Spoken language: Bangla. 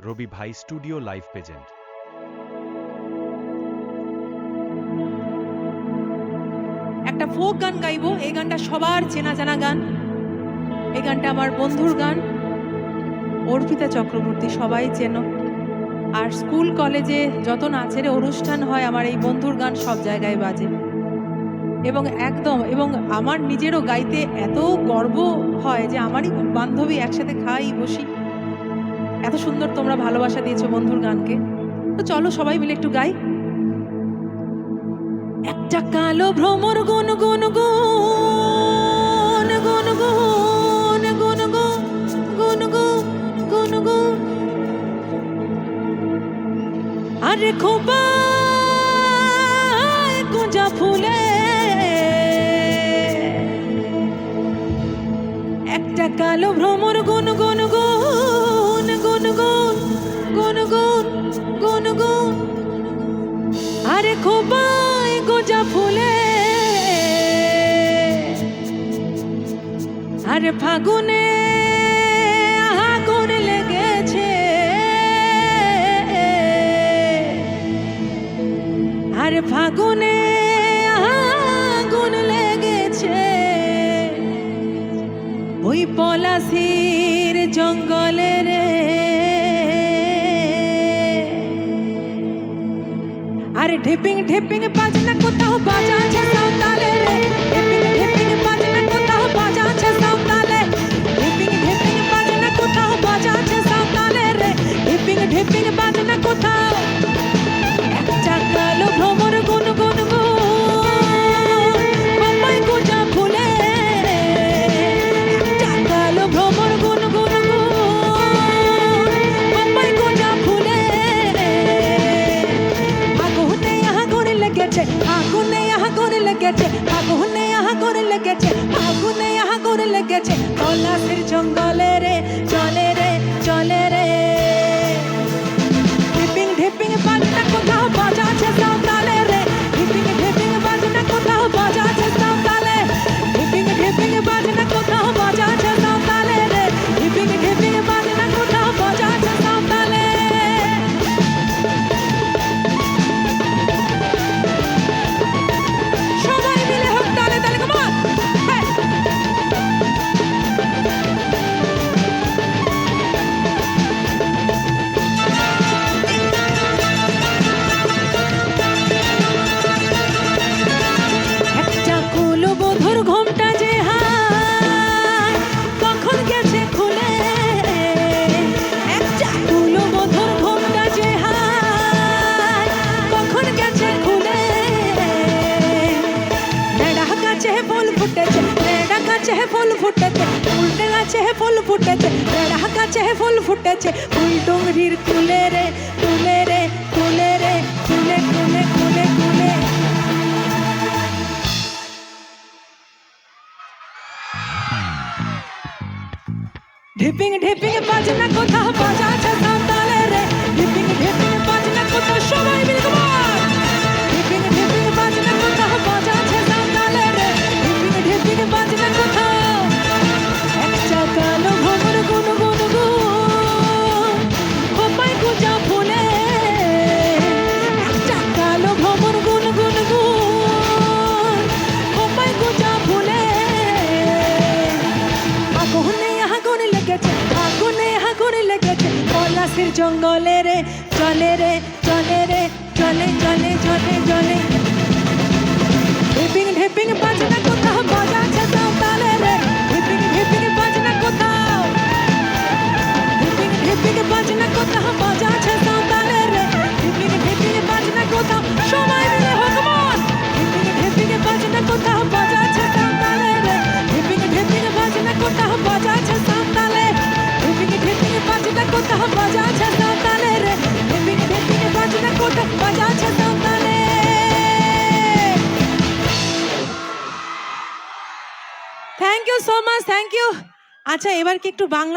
রবি ভাই স্টুডিও লাইভ প্রেজেন্ট। একটা ফোক গান গাইবো। এই গানটা সবার চেনা জানা গান। এই গানটা আমার বন্ধুর গান, অর্পিতা চক্রবর্তী, সবাই চেনো। আর স্কুল কলেজে যত নাচের অনুষ্ঠান হয় আমার এই বন্ধুর গান সব জায়গায় বাজে। এবং আমার নিজেরও গাইতে এত গর্ব হয় যে আমারই বান্ধবী, একসাথে খাই বসি। এত সুন্দর তোমরা ভালোবাসা দিয়েছো বন্ধুর গানকে। তো চলো সবাই মিলে একটু গাই। একটা কালো ভ্রমর গুন গুন গুন গুন গুন গুন গুন গুন গুন গুন আরে খোপা কুঁজা ফুলে একটা কালো ভ্রমর গুন গুন গুন গুন গুন গুন গুন গুন গুন আরে খোপা গোজা ফুলে আরে ফাগুনে আগুন লেগেছে আরে ফাগুনে আগুন লেগেছে ওই পলাশির জঙ্গলে রে আরে ঢিপিং ঢিপিং বাজনা কোথাও বাজাচ্ছে সাঁওতালে রে ঢিপিং ঢিপিং বাজনা কোথাও বাজাচ্ছে সাঁওতালে ঢিপিং ঢিপিং বাজনা কোথাও বাজাচ্ছে সাঁওতালে রে ঢিপিং ঢিপিং বাজনা কোথাও একটা কালো ভ্রমর গুন গুন গুন খোপায় গোজা ফুলে একটা কালো ভ্রমর গুন গুন গুন খোপায় গোজা ফুলে আগুনে আগুন লেগেছে আগুনে আগুন লেগেছে আগুনে আগুন লেগেছে আগুনে আগুন লেগেছে পলাশের জঙ্গলে রে চলে রে চলে রে ঢিপিং ঢিপিং বাজনা কোথাও বাজাচ্ছে সাঁওতালে রে ঢিপিং ঢিপিং বাজনা কোথাও বাজাচ্ছে সাঁওতালে ঢিপিং ঢিপিং বাজনা কোথাও বাজাচ্ছে সাঁওতালে রে ঢিপিং ঢিপিং বাজনা কোথাও বাজাচ্ছে সাঁওতালে সবাই মিলে হোক তালে তালে কমান একটা কুলো বধুর ঘোমটা যে হায় কখন গেছে খুলে একটা কুলো বধুর ঘোমটা যে হায় কখন গেছে খুলে নেড়া গাছে ফুল ফুটেছে নেড়া গাছে ফুল ফুটেছে উল্টে গাছে ফুল ফুটেছে নেড়া গাছে ফুল ফুটেছে ফুল ডুংরির কুলে রে কুলে রে কুলে রে কুলে কুলে কুলে কুলে ঢিপিং ঢিপিং বাজনা কোথাও বাজাচ্ছে সাঁওতালে রে ঢিপিং ঢিপিং বাজনা কোথাও সবাই মিলে কমান ঢিপিং ঢিপিং বাজনা কোথাও বাজাচ্ছে সাঁওতালে রে ঢিপিং ঢিপিং বাজনা কোথাও একটা কালো ভ্রমর গুন গুন গুন খোপায় গোজা ফুলে একটা কালো ভ্রমর গুন গুন গুন খোপায় গোজা ফুলে আগুনে আগুন লেগেছে আগুনে আগুন লেগেছে পলাশের জঙ্গলে রে চলে রে চলে রে চলে চলে চলে চলে ঢিপিং ঢিপিং বাজনা কোথাও বাজাচ্ছে সাঁওতালে রে ঢিপিং ঢিপিং বাজনা কোথাও ঢিপিং ঢিপিং বাজনা কোথাও বাজাচ্ছে সাঁওতালে রে ঢিপিং ঢিপিং বাজনা কোথাও সবাই মিলে হোক মন ঢিপিং ঢিপিং বাজনা কোথাও বাজাচ্ছে সাঁওতালে রে ঢিপিং ঢিপিং বাজনা কোথাও বাজাচ্ছে সাঁওতালে ঢিপিং ঢিপিং বাজনা কোথাও বাজাচ্ছে সাঁওতালে রে ঢিপিং ঢিপিং বাজনা কোথাও বাজাচ্ছে সাঁওতালে। Thank you so much, thank you. আচ্ছা এবার কি একটু বাংলা